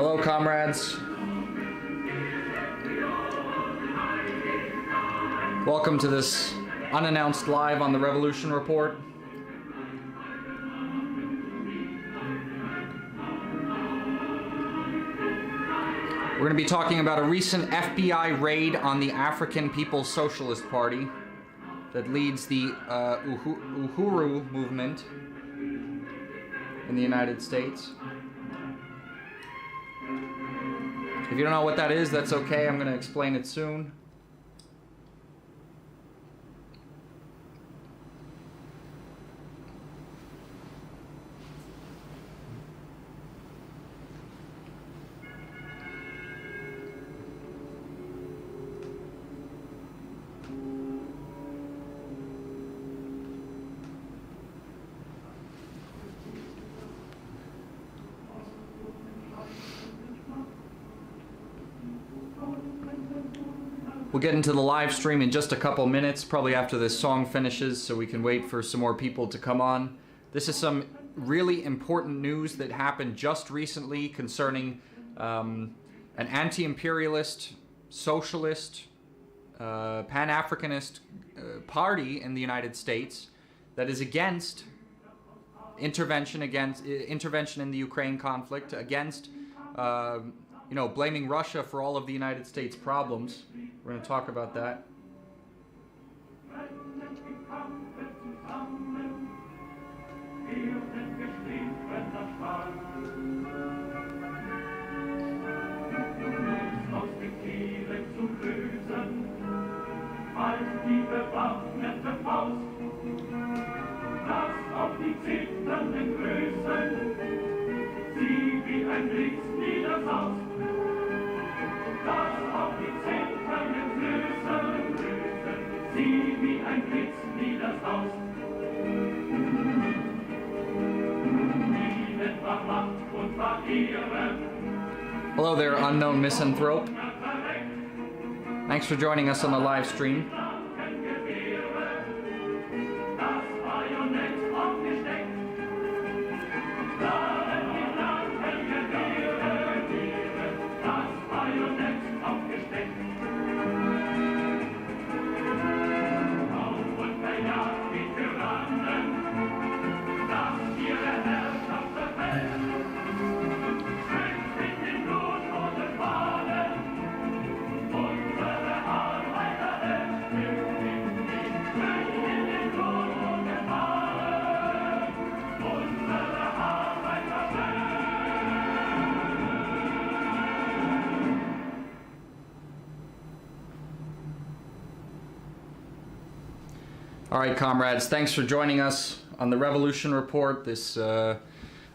Hello, comrades. Welcome to this unannounced live on the Revolution Report. We're going to be talking about a recent FBI raid on the African People's Socialist Party that leads the Uhuru movement in the United States. If you don't know what that is, that's okay. I'm going to explain it soon. We'll get into the live stream in just a couple minutes, probably after this song finishes, so we can wait for some more people to come on. This is some really important news that happened just recently concerning an anti-imperialist, socialist, pan-Africanist party in the United States that is against intervention in the Ukraine conflict, against blaming Russia for all of the United States problems. We're going to talk about that. Hello there, unknown misanthrope. Thanks for joining us on the live stream. All right, comrades, thanks for joining us on the Revolution Report, this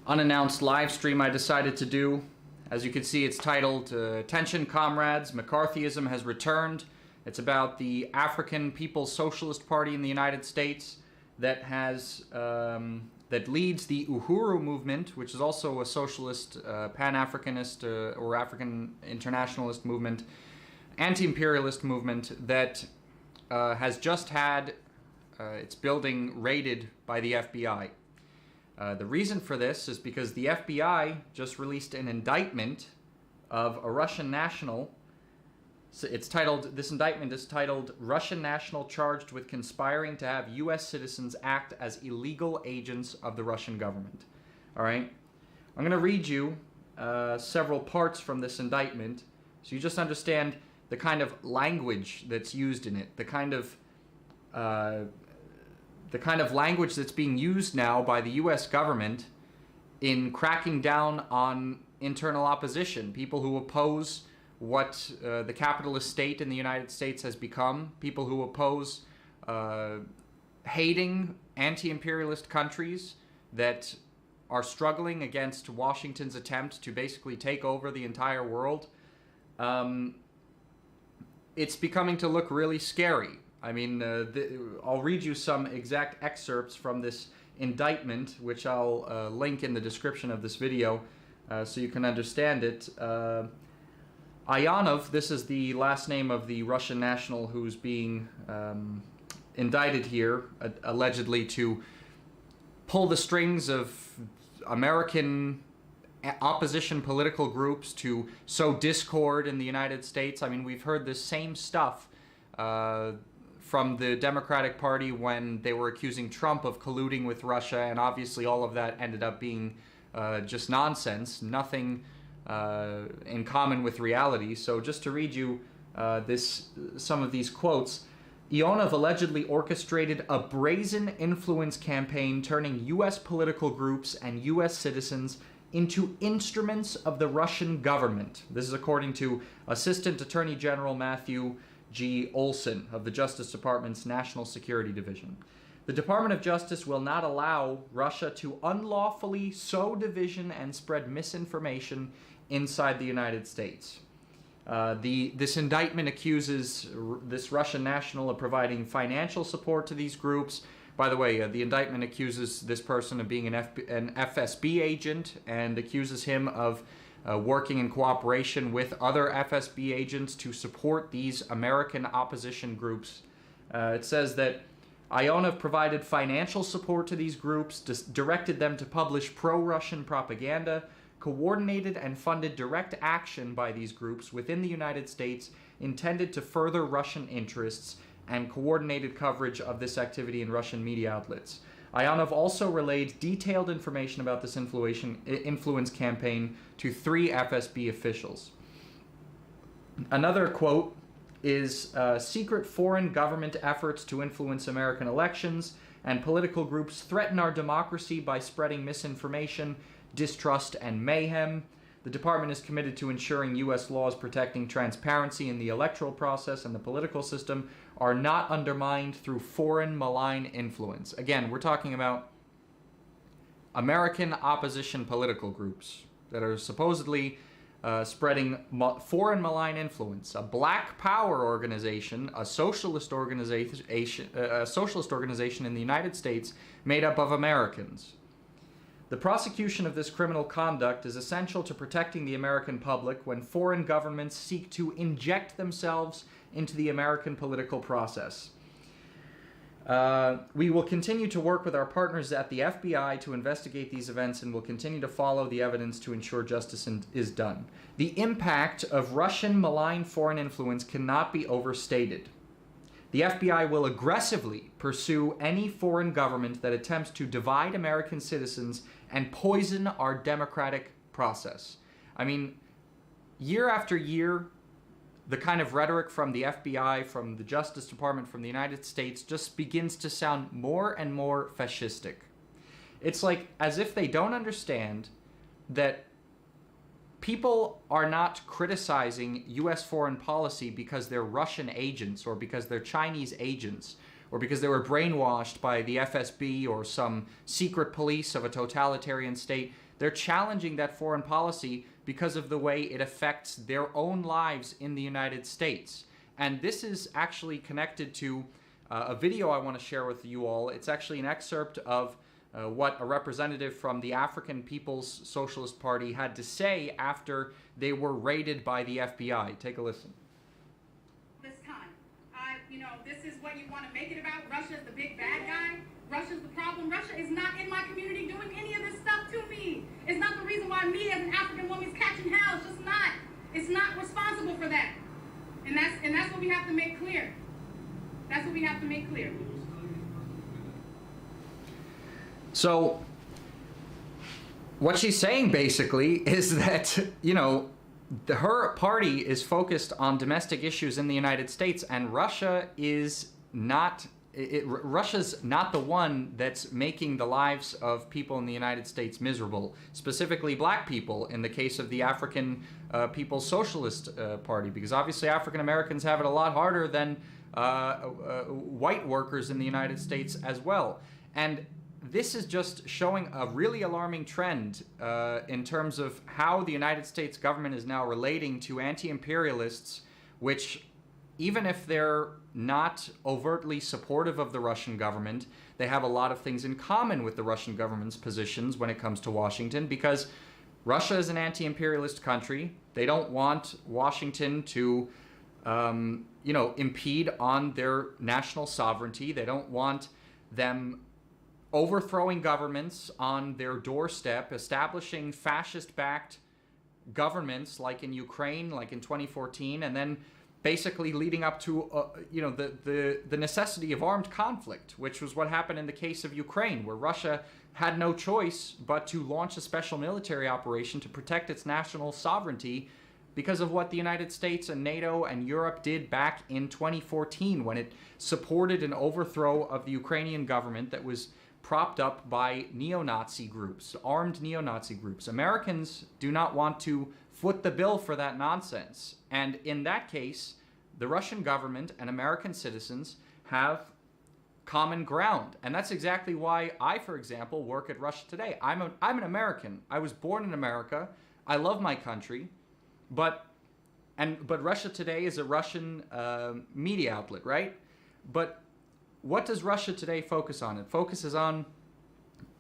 unannounced live stream I decided to do. As you can see, it's titled, Attention Comrades, McCarthyism has returned. It's about the African People's Socialist Party in the United States that has, that leads the Uhuru movement, which is also a socialist, pan-Africanist or African internationalist movement, anti-imperialist movement that has just had its building raided by the FBI. The reason for this is because the FBI just released an indictment of a Russian national. So this indictment is titled, Russian National Charged with Conspiring to Have U.S. Citizens Act as Illegal Agents of the Russian Government. All right? I'm going to read you several parts from this indictment so you just understand the kind of language that's used in it, the kind of language that's being used now by the U.S. government in cracking down on internal opposition, people who oppose what the capitalist state in the United States has become, people who oppose hating anti-imperialist countries that are struggling against Washington's attempt to basically take over the entire world. It's becoming to look really scary. I mean, I'll read you some exact excerpts from this indictment, which I'll link in the description of this video so you can understand it. Ayanov, this is the last name of the Russian national who's being indicted here, allegedly to pull the strings of American opposition political groups to sow discord in the United States. I mean, we've heard the same stuff from the Democratic Party when they were accusing Trump of colluding with Russia, and obviously all of that ended up being just nonsense, nothing in common with reality. So just to read you some of these quotes, Ionov allegedly orchestrated a brazen influence campaign turning U.S. political groups and U.S. citizens into instruments of the Russian government. This is according to Assistant Attorney General Matthew G. Olson of the Justice Department's National Security Division. The Department of Justice will not allow Russia to unlawfully sow division and spread misinformation inside the United States. This indictment accuses this Russian national of providing financial support to these groups. By the way, the indictment accuses this person of being an FSB agent and accuses him of working in cooperation with other FSB agents to support these American opposition groups. It says that Ionov provided financial support to these groups, directed them to publish pro-Russian propaganda, coordinated and funded direct action by these groups within the United States intended to further Russian interests, and coordinated coverage of this activity in Russian media outlets. Ionov also relayed detailed information about this influence campaign to 3 FSB officials. Another quote is, secret foreign government efforts to influence American elections and political groups threaten our democracy by spreading misinformation, distrust, and mayhem. The department is committed to ensuring U.S. laws protecting transparency in the electoral process and the political system are not undermined through foreign malign influence. Again, we're talking about American opposition political groups that are supposedly spreading foreign malign influence. A Black Power organization, a socialist organization in the United States made up of Americans. The prosecution of this criminal conduct is essential to protecting the American public when foreign governments seek to inject themselves into the American political process. We will continue to work with our partners at the FBI to investigate these events and will continue to follow the evidence to ensure justice is done. The impact of Russian malign foreign influence cannot be overstated. The FBI will aggressively pursue any foreign government that attempts to divide American citizens and poison our democratic process. I mean, year after year, the kind of rhetoric from the FBI, from the Justice Department, from the United States just begins to sound more and more fascistic. It's like as if they don't understand that people are not criticizing U.S. foreign policy because they're Russian agents or because they're Chinese agents or because they were brainwashed by the FSB or some secret police of a totalitarian state. They're challenging that foreign policy because of the way it affects their own lives in the United States. And this is actually connected to a video I want to share with you all. It's actually an excerpt of what a representative from the African People's Socialist Party had to say after they were raided by the FBI. Take a listen. This time, this is what you want to make it about. Russia is the big bad guy. Russia's the problem. Russia is not in my community doing any of this stuff to me. It's not the reason why me as an African woman is catching hell. It's just not. It's not responsible for that. And that's what we have to make clear. That's what we have to make clear. So what she's saying basically is that, her party is focused on domestic issues in the United States, and Russia is not. Russia's not the one that's making the lives of people in the United States miserable, specifically black people in the case of the African People's Socialist Party, because obviously African Americans have it a lot harder than white workers in the United States as well. And this is just showing a really alarming trend in terms of how the United States government is now relating to anti-imperialists, which, even if they're not overtly supportive of the Russian government, they have a lot of things in common with the Russian government's positions when it comes to Washington, because Russia is an anti-imperialist country. They don't want Washington to, impede on their national sovereignty. They don't want them overthrowing governments on their doorstep, establishing fascist-backed governments like in Ukraine, like in 2014, and then basically leading up to the necessity of armed conflict, which was what happened in the case of Ukraine, where Russia had no choice but to launch a special military operation to protect its national sovereignty because of what the United States and NATO and Europe did back in 2014 when it supported an overthrow of the Ukrainian government that was propped up by neo-Nazi groups, armed neo-Nazi groups. Americans do not want to foot the bill for that nonsense. And in that case, the Russian government and American citizens have common ground. And that's exactly why I, for example, work at Russia Today. I'm an American. I was born in America. I love my country. But Russia Today is a Russian media outlet, right? But what does Russia Today focus on? It focuses on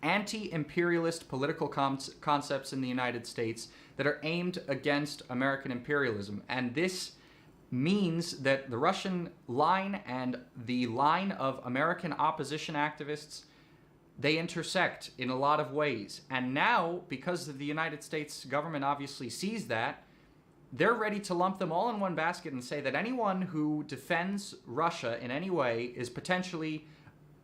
anti-imperialist political concepts in the United States that are aimed against American imperialism. And this means that the Russian line and the line of American opposition activists, they intersect in a lot of ways. And now, because the United States government obviously sees that, they're ready to lump them all in one basket and say that anyone who defends Russia in any way is potentially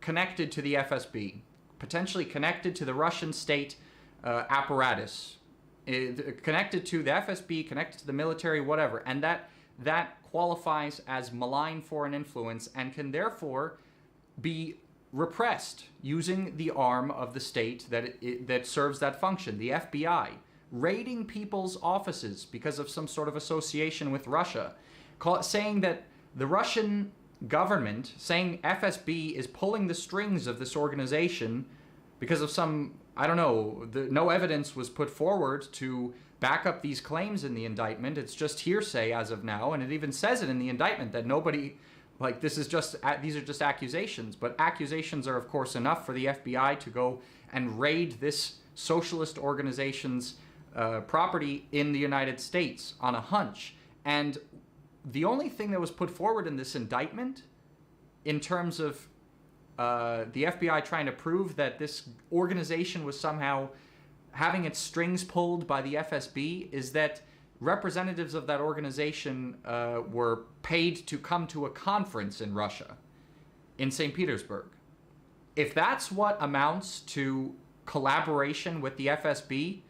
connected to the FSB, potentially connected to the Russian state apparatus, connected to the FSB, connected to the military, whatever. And that qualifies as malign foreign influence and can therefore be repressed using the arm of the state that serves that function, the FBI. Raiding people's offices because of some sort of association with Russia, saying that the Russian government, saying FSB is pulling the strings of this organization because of some, I don't know, no evidence was put forward to back up these claims in the indictment. It's just hearsay as of now, and it even says it in the indictment that nobody, like, these are just accusations, but accusations are of course enough for the FBI to go and raid this socialist organization's property in the United States on a hunch. And the only thing that was put forward in this indictment in terms of the FBI trying to prove that this organization was somehow having its strings pulled by the FSB is that representatives of that organization were paid to come to a conference in Russia, in St. Petersburg. If that's what amounts to collaboration with the FSB,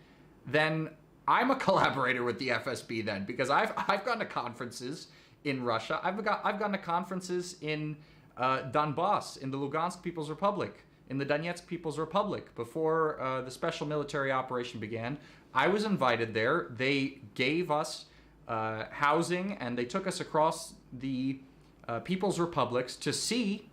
then I'm a collaborator with the FSB then, because I've gone to conferences in Russia. I've gone to conferences in Donbass, in the Lugansk People's Republic, in the Donetsk People's Republic before the special military operation began. I was invited there. They gave us housing and they took us across the People's Republics to see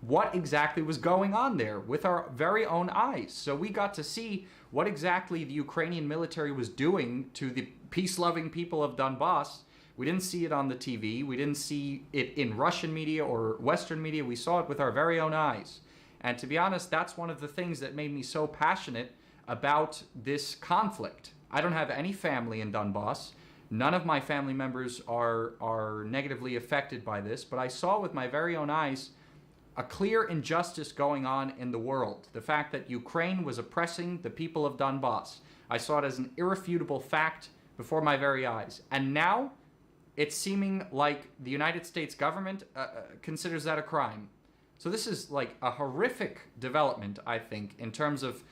what exactly was going on there with our very own eyes. So we got to see what exactly the Ukrainian military was doing to the peace-loving people of Donbass. We didn't see it on the TV. We didn't see it in Russian media or Western media. We saw it with our very own eyes. And to be honest, that's one of the things that made me so passionate about this conflict. I don't have any family in Donbass. None of my family members are negatively affected by this, but I saw with my very own eyes a clear injustice going on in the world. The fact that Ukraine was oppressing the people of Donbass. I saw it as an irrefutable fact before my very eyes. And now it's seeming like the United States government considers that a crime. So this is like a horrific development, I think, in terms of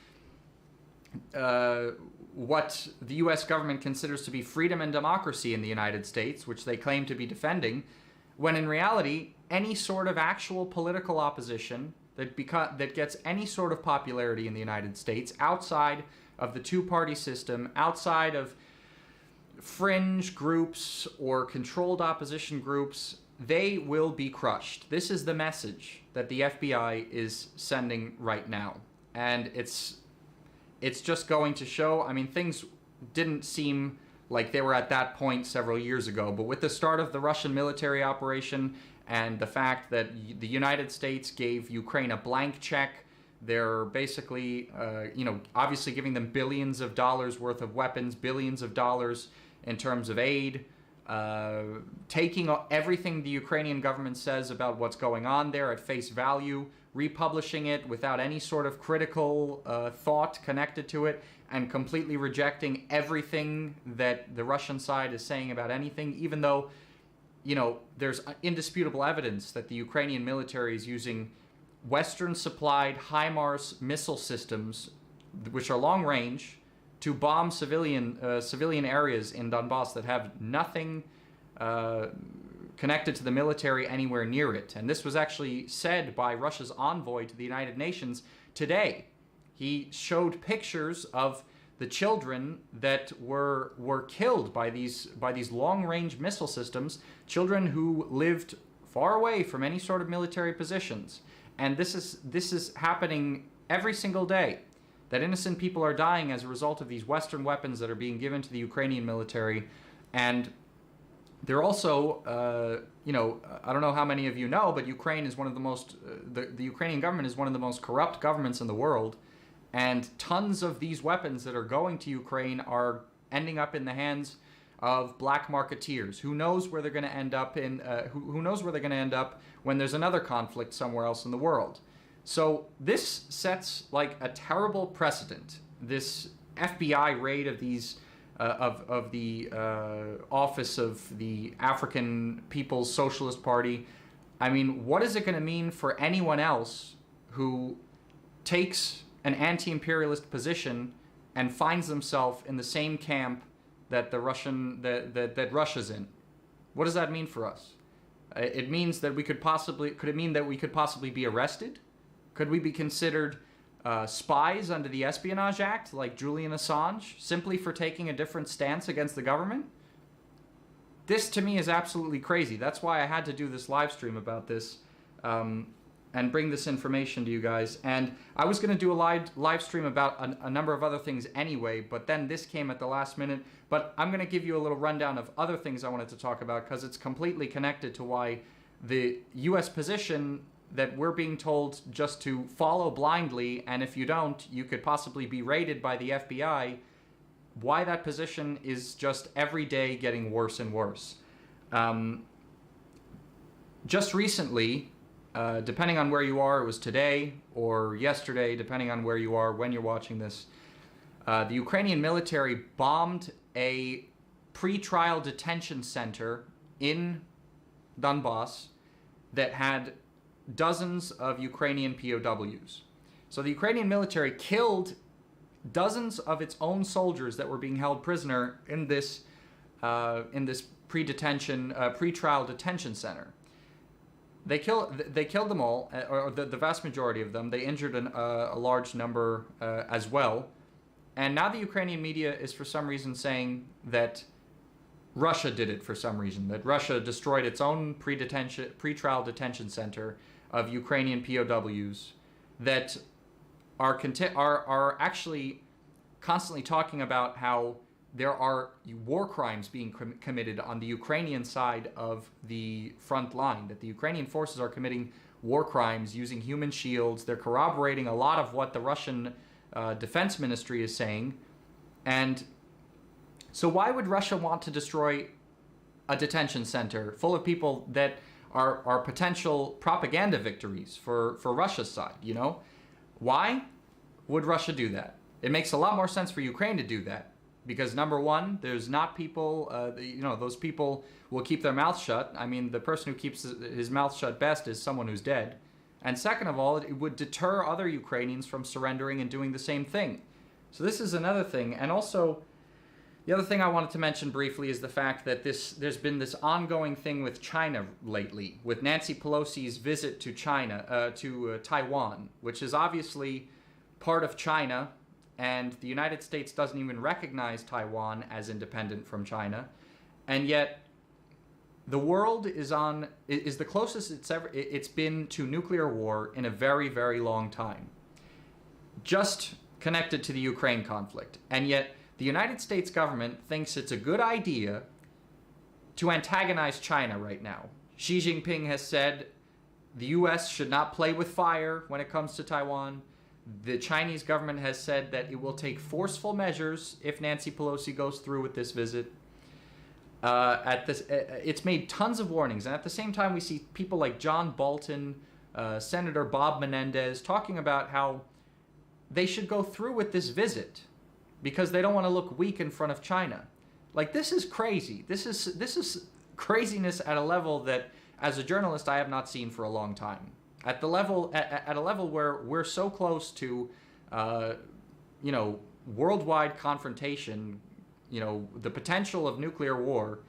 what the US government considers to be freedom and democracy in the United States, which they claim to be defending, when in reality, any sort of actual political opposition that gets any sort of popularity in the United States outside of the two-party system, outside of fringe groups or controlled opposition groups, they will be crushed. This is the message that the FBI is sending right now. And it's just going to show, I mean, things didn't seem like they were at that point several years ago, but with the start of the Russian military operation and the fact that the United States gave Ukraine a blank check, they're basically, obviously giving them billions of dollars worth of weapons, billions of dollars in terms of aid, taking everything the Ukrainian government says about what's going on there at face value, republishing it without any sort of critical thought connected to it, and completely rejecting everything that the Russian side is saying about anything, even though, you know, there's indisputable evidence that the Ukrainian military is using Western-supplied HIMARS missile systems, which are long-range, to bomb civilian areas in Donbass that have nothing connected to the military anywhere near it. And this was actually said by Russia's envoy to the United Nations today. He showed pictures of the children that were killed by these long-range missile systems, children who lived far away from any sort of military positions. And this is happening every single day, that innocent people are dying as a result of these Western weapons that are being given to the Ukrainian military. And they're also, you know, I don't know how many of you know, but Ukraine is one of the most, the Ukrainian government is one of the most corrupt governments in the world. And tons of these weapons that are going to Ukraine are ending up in the hands of black marketeers. Who knows where they're going to end up in? Who knows where they're going to end up when there's another conflict somewhere else in the world? So this sets like a terrible precedent. This FBI raid of these of the office of the African People's Socialist Party. I mean, what is it going to mean for anyone else who takes an anti-imperialist position and finds themselves in the same camp that the that Russia's in? What does that mean for us? It means that we could it mean that we could possibly be arrested? Could we be considered spies under the Espionage Act, like Julian Assange, simply for taking a different stance against the government? This, to me, is absolutely crazy. That's why I had to do this live stream about this and bring this information to you guys. And I was going to do a live stream about a number of other things anyway, but then this came at the last minute. But I'm going to give you a little rundown of other things I wanted to talk about, because it's completely connected to why the U.S. position that we're being told just to follow blindly, and if you don't, you could possibly be raided by the FBI, why that position is just every day getting worse and worse. Just recently, depending on where you are, it was today or yesterday, depending on where you are when you're watching this, the Ukrainian military bombed a pre-trial detention center in Donbass that had dozens of Ukrainian POWs. So the Ukrainian military killed dozens of its own soldiers that were being held prisoner in this pre-trial detention center. They killed them all, or the vast majority of them. They injured a large number as well. And now the Ukrainian media is for some reason saying that Russia did it for some reason, that Russia destroyed its own pre-trial detention center of Ukrainian POWs that are actually constantly talking about how there are war crimes being committed on the Ukrainian side of the front line, that the Ukrainian forces are committing war crimes using human shields. They're corroborating a lot of what the Russian Defense Ministry is saying. And so why would Russia want to destroy a detention center full of people that are potential propaganda victories for Russia's side, you know? Why would Russia do that? It makes a lot more sense for Ukraine to do that, because number one, there's not people, you know, those people will keep their mouth shut. I mean, the person who keeps his mouth shut best is someone who's dead. And second of all, it would deter other Ukrainians from surrendering and doing the same thing. So this is another thing. And also, the other thing I wanted to mention briefly is the fact that there's been this ongoing thing with China lately, with Nancy Pelosi's visit to Taiwan, which is obviously part of China, and the United States doesn't even recognize Taiwan as independent from China, and yet the world is the closest it's been to nuclear war in a very, very long time, just connected to the Ukraine conflict. And yet the United States government thinks it's a good idea to antagonize China right now. Xi Jinping has said the U.S. should not play with fire when it comes to Taiwan. The Chinese government has said that it will take forceful measures if Nancy Pelosi goes through with this visit. It's made tons of warnings, and at the same time we see people like John Bolton, Senator Bob Menendez, talking about how they should go through with this visit because they don't want to look weak in front of China. Like, this is crazy. This is craziness at a level that, as a journalist, I have not seen for a long time. At a level where we're so close to, worldwide confrontation, the potential of nuclear war,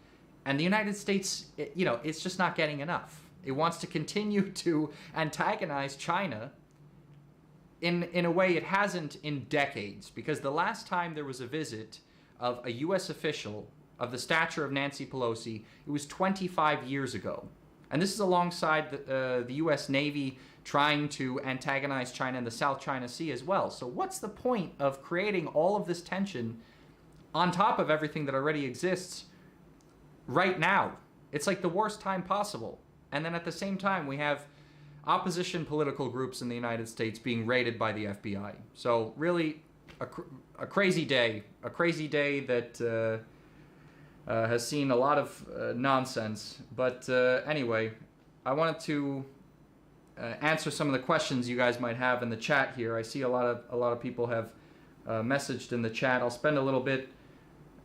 and the United States, it's just not getting enough. It wants to continue to antagonize China in a way it hasn't in decades, because the last time there was a visit of a U.S. official of the stature of Nancy Pelosi, it was 25 years ago. And this is alongside the U.S. Navy trying to antagonize China in the South China Sea as well. So what's the point of creating all of this tension on top of everything that already exists right now? It's like the worst time possible. And then at the same time, we have opposition political groups in the United States being raided by the FBI. So really a crazy day that has seen a lot of nonsense. But anyway, I wanted to answer some of the questions you guys might have in the chat here. I see a lot of people have messaged in the chat. I'll spend a little bit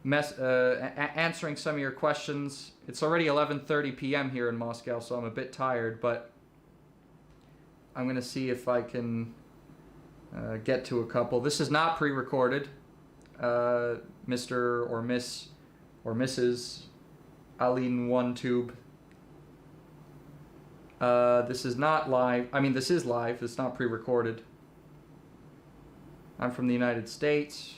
answering some of your questions. It's already 11:30 p.m. here in Moscow, so I'm a bit tired, but I'm going to see if I can get to a couple. This is not pre-recorded, Mr. or Miss or Mrs. Aline OneTube. This is not live. I mean, this is live. It's not pre-recorded. I'm from the United States.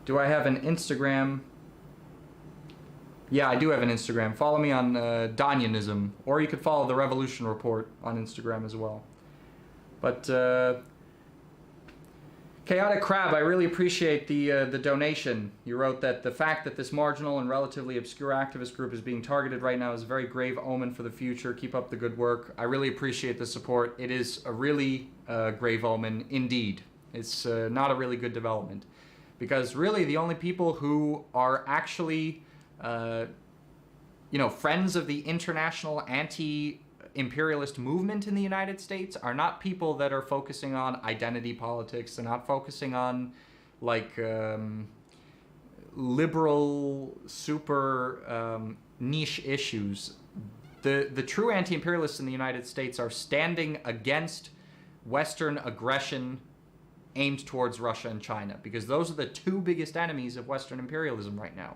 Do I have an Instagram? Yeah, I do have an Instagram. Follow me on Donyanism, or you could follow The Revolution Report on Instagram as well. But Chaotic Crab, I really appreciate the donation. You wrote that the fact that this marginal and relatively obscure activist group is being targeted right now is a very grave omen for the future. Keep up the good work. I really appreciate the support. It is a really grave omen indeed. It's not a really good development. Because really the only people who are actually, friends of the international anti-imperialist movement in the United States are not people that are focusing on identity politics. They're not focusing on, liberal, super niche issues. The true anti-imperialists in the United States are standing against Western aggression aimed towards Russia and China, because those are the two biggest enemies of Western imperialism right now.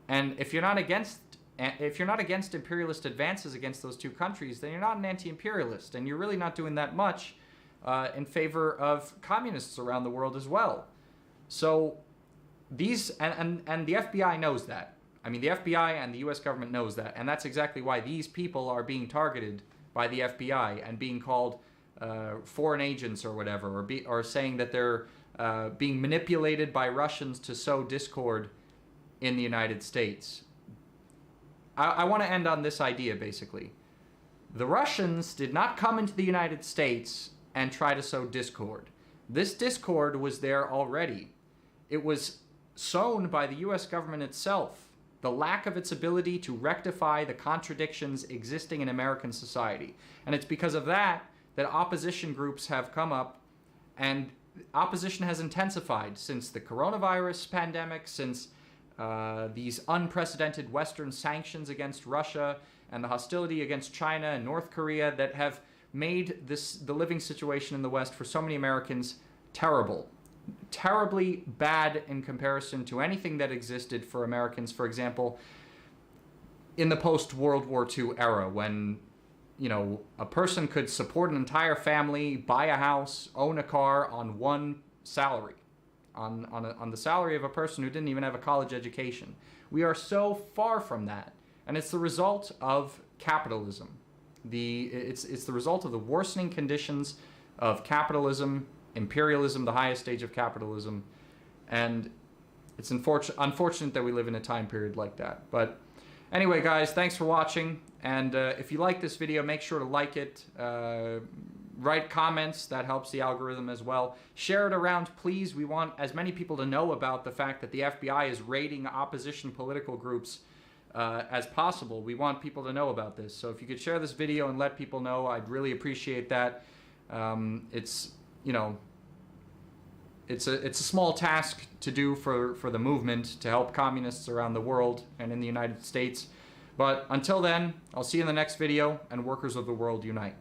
And if you're not against imperialist advances against those two countries, then you're not an anti-imperialist, and you're really not doing that much in favor of communists around the world as well. So these and the FBI knows that. I mean, the FBI and the U.S. government knows that, and that's exactly why these people are being targeted by the FBI and being called foreign agents or whatever, or saying that they're being manipulated by Russians to sow discord in the United States. I want to end on this idea, basically. The Russians did not come into the United States and try to sow discord. This discord was there already. It was sown by the U.S. government itself, the lack of its ability to rectify the contradictions existing in American society. And it's because of that opposition groups have come up, and opposition has intensified since the coronavirus pandemic, since these unprecedented Western sanctions against Russia and the hostility against China and North Korea that have made the living situation in the West for so many Americans terrible. Terribly bad in comparison to anything that existed for Americans, for example, in the post-World War II era, when a person could support an entire family, buy a house, own a car on one salary, on the salary of a person who didn't even have a college education. We are so far from that, and it's the result of capitalism. It's the result of the worsening conditions of capitalism, imperialism, the highest stage of capitalism, and it's unfortunate that we live in a time period like that. But anyway, guys, thanks for watching. And if you like this video, make sure to like it. Write comments. That helps the algorithm as well. Share it around, please. We want as many people to know about the fact that the FBI is raiding opposition political groups as possible. We want people to know about this. So if you could share this video and let people know, I'd really appreciate that. It's, you know, it's a small task to do for the movement to help communists around the world and in the United States. But until then, I'll see you in the next video, and workers of the world unite.